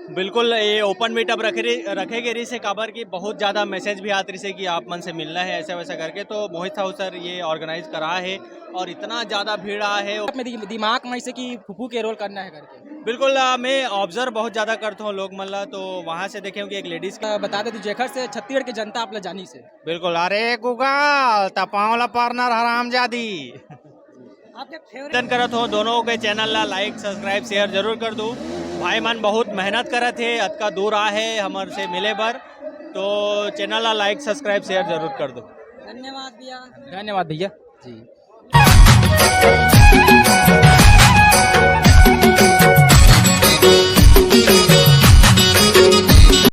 बिल्कुल ये open meetup रखे गए रही से काबर की बहुत ज़्यादा मैसेज भी आती रही से कि आप मन से मिलना है ऐसा वैसा करके, तो मोहित साहू सर ये ऑर्गेनाइज करा है और इतना ज़्यादा भीड़ आ है। अपने दिमाग में से कि फूफू के रोल करना है करके बिल्कुल मैं ऑब्जर्व बहुत ज़्यादा करता हूँ लोग मतलब, तो वहाँ से देखे कि एक लेडीज़ की बता दे तू जेखर से छत्तीसगढ़ की जनता आप जानी से बिल्कुल अरे गूगल तपावला पार्टनर हरामजादी आपके निवेदन करत हो दोनों के चैनल ला लाइक सब्सक्राइब शेयर जरूर कर दो। भाई मन बहुत मेहनत करत है, अतका दूर आ है हमर से मिले बर, तो चैनल ला लाइक सब्सक्राइब शेयर जरूर कर दो। धन्यवाद भैया। धन्यवाद भैया जी।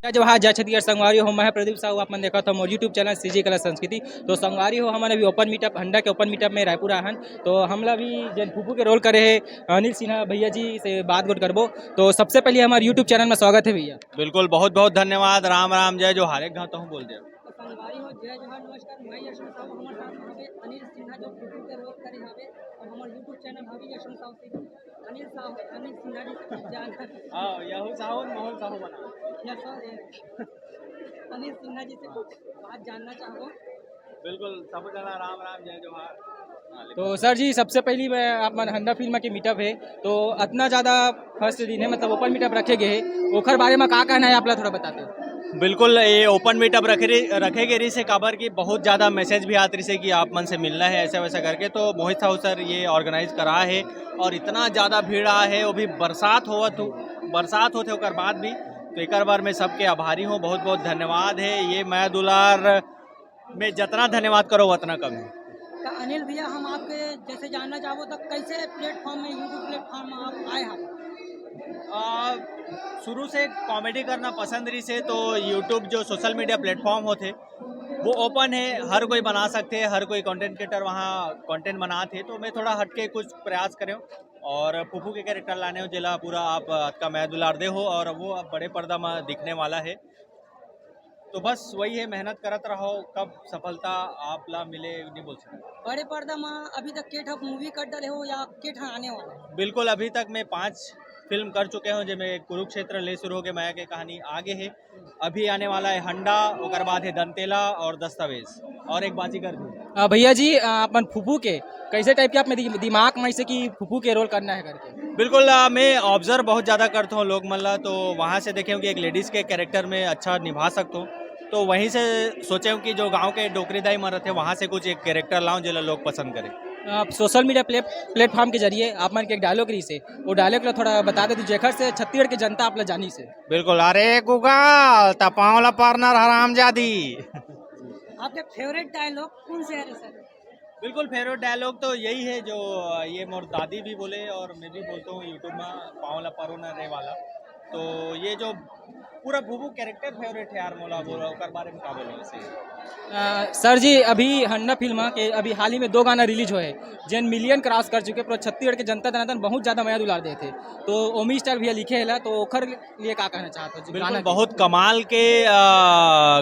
जवाहर जय छत्तीसगढ़ संगवारी हो, मैं प्रदीप साहू आप मन देखा था मोर यूट्यूब चैनल सीजी कला संस्कृति। तो संगवारी हो हमारे अभी ओपन मीटअप हंडा के ओपन मीटअप में रायपुर आहन, तो हमला भी जन फूफू के रोल करे है अनिल सिन्हा भैया जी से बात गोट करबो। तो सबसे पहले हमारे यूट्यूब चैनल में स्वागत है भैया। बिल्कुल बहुत बहुत धन्यवाद, राम राम जय जो हारे घाता हूँ बोल दे। संगवारी हो जय जोहार नमस्कार, मैं यशवंत साहू हमारे साथ हवे अनिल सिन्हा जो फूफू के रोल करे हवे और हमारे यूट्यूब चैनल हवे यशवंत साहू से अनिल सिन्हा जी से जान हां यहू साहू मोहन साहू बना अनिल सिन्हा जी से कुछ बात जानना चाहो। बिल्कुल सब जना राम राम जय जोहार। तो सर जी सबसे पहली मैं आप मन हंडा फिल्म के मीटअप है, तो इतना ज़्यादा फर्स्ट दिन है मतलब ओपन मीटअप रखे गए है, ओखर बारे में का कहना है आप लोग थोड़ा बताते हो। बिल्कुल ये ओपन मीटअप रखे गए रही से काबर की बहुत ज़्यादा मैसेज भी आती रही से कि आप मन से मिलना है ऐसा वैसा करके, तो मोहित साहू सर ये ऑर्गेनाइज करा है और इतना ज़्यादा भीड़ आ है, वो भी बरसात होते होकर बाद भी, तो एक बार मैं सबके आभारी हूँ, बहुत बहुत धन्यवाद है। ये मैं दुलार में जितना धन्यवाद करो उतना कम है। तो अनिल भैया हम आपके जैसे जानना चाहो तो कैसे प्लेटफॉर्म में यूट्यूब प्लेटफॉर्म में आप आए हैं। शुरू से कॉमेडी करना पसंद रही से, तो यूट्यूब जो सोशल मीडिया प्लेटफॉर्म होते वो ओपन है, हर कोई बना सकते हैं, हर कोई कंटेंट क्रिएटर वहाँ कंटेंट बनाते, तो मैं थोड़ा हटके कुछ प्रयास करें और फूफू के कैरेक्टर लाने हो जिला पूरा आप का मैं दुलार दे हो और वो अब बड़े पर्दा में दिखने वाला है, तो बस वही है, मेहनत करत रहो, कब सफलता आप ला मिले नहीं बोल सकते। बड़े पर्दा में अभी तक केठ मूवी कर डले हो या केठ आने वाला है। बिल्कुल अभी तक मैं 5 फिल्म कर चुके हूँ, जिसमें कुरुक्षेत्र ले शुरू हो के माया के कहानी आगे है, अभी आने वाला है हंडा, उसके बाद है दंतेला और दस्तावेज और एक बाजीगर भी। भैया जी अपन फूफू के कैसे टाइप के आप में दिमाग में से कि फूफू के रोल करना है करके। बिल्कुल मैं ऑब्जर्व बहुत ज़्यादा करता हूँ लोग मतलब, तो वहाँ से देखे कि एक लेडीज़ के कैरेक्टर में अच्छा निभा सकता हूँ, तो वहीं से सोचे हूँ कि जो गांव के डोकरीदाई मरत है वहाँ से कुछ एक कैरेक्टर लाऊं जो लोग पसंद करें। आप सोशल मीडिया प्लेटफॉर्म के जरिए आप मन के एक डायलॉग रही से वो डायलॉग थोड़ा बता दे जेखर से छत्तीसगढ़ की जनता आप जानी से। बिल्कुल अरे गूगल तपावला पार्टनर हरामजादी। आपके फेवरेट डायलॉग कौन से है सर। बिल्कुल फेवरेट डायलॉग तो यही है जो ये मोर दादी भी बोले और मैं भी बोलता हूँ यूट्यूब में, पावला पारोना रे वाला, तो ये जो पूरा भूभू कैरेक्टर फेवरेट है यार मोला, बोला ओकर बारे में का बोलो वैसे। सर जी अभी हन्ना फिल्म के अभी हाल ही में 2 गाना रिलीज हुए जिन मिलियन क्रॉस कर चुके, पूरा छत्तीसगढ़ के जनता दनादन बहुत ज़्यादा माया दुलार दे थे, तो ओमी स्टार भैया लिखे है तो ओखर लिए का कहना चाहते हो। बिल्कुल बहुत कमाल के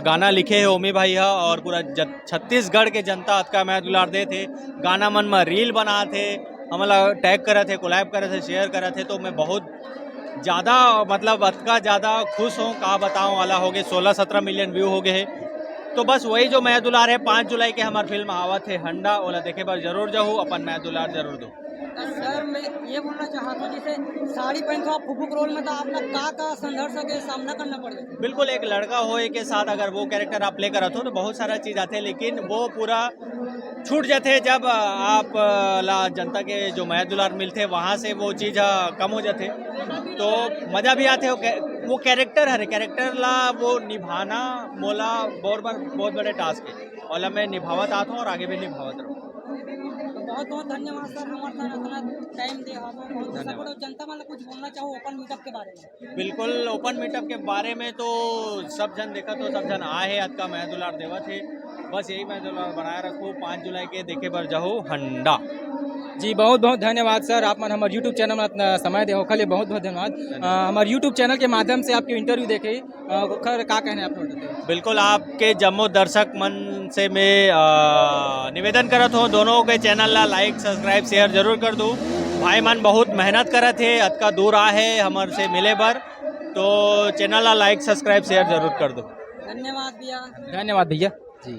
गाना लिखे है ओमी भाई है और पूरा छत्तीसगढ़ के जनता का माया दुलार दे थे, गाना मन में रील बना थे, हमला टैग करे थे, कोलैब करे थे, शेयर करे थे, तो मैं बहुत ज़्यादा मतलब अतका ज़्यादा खुश हूँ, कहा बताऊँ वाला हो गए 16-17 मिलियन व्यू हो गए हैं, तो बस वही जो मैं दुलार है 5 जुलाई के हमारी फिल्म आवत है हंडा, ओला देखे पर जरूर जाऊँ, अपन मैं दुलार जरूर दो। सर मैं ये बोलना चाहता हूँ जैसे साड़ी पहन के फूफू के रोल में तो आपका का संघर्ष के सामना करना पड़े। बिल्कुल एक लड़का हो के साथ अगर वो कैरेक्टर आप प्ले करते हो तो बहुत सारा चीज़ आते हैं, लेकिन वो पूरा छूट जाते जब आप ला जनता के जो मैं दुलार मिलते वहाँ से वो चीज़ कम हो जाते, तो मज़ा भी आते वो कैरेक्टर हर कैरेक्टर ला वो निभाना मोला बहुत बड़े टास्क है और मैं निभावत आता हूँ और आगे भी निभावत रहूँ। बहुत बहुत धन्यवाद सर हमारे साथ अपना टाइम दे, बहुत जनता मतलब कुछ बोलना चाहो ओपन मीटअप के बारे में। बिल्कुल ओपन मीटअप के बारे में तो सब जन देखा, तो सब जन आए है आज का मैं दुलार देवा थे, बस यही मैं दुलार बनाए रखूँ, 5 जुलाई के देखे पर जाओ हंडा। जी बहुत बहुत धन्यवाद सर, आप मन हमारे यूट्यूब चैनल में अपना समय दे लिए बहुत बहुत धन्यवाद। हमारे यूट्यूब चैनल के माध्यम से आपके इंटरव्यू देखे का कहना है आप। बिल्कुल आपके जम्मू दर्शक मन से मैं निवेदन करत हूँ दोनों के चैनल ला लाइक सब्सक्राइब शेयर जरूर कर दूँ। भाई मन बहुत मेहनत करत है, अतका दूर आ है हमारे से मिले बर, तो चैनल ला लाइक सब्सक्राइब शेयर जरूर कर दो। धन्यवाद भैया। धन्यवाद भैया जी।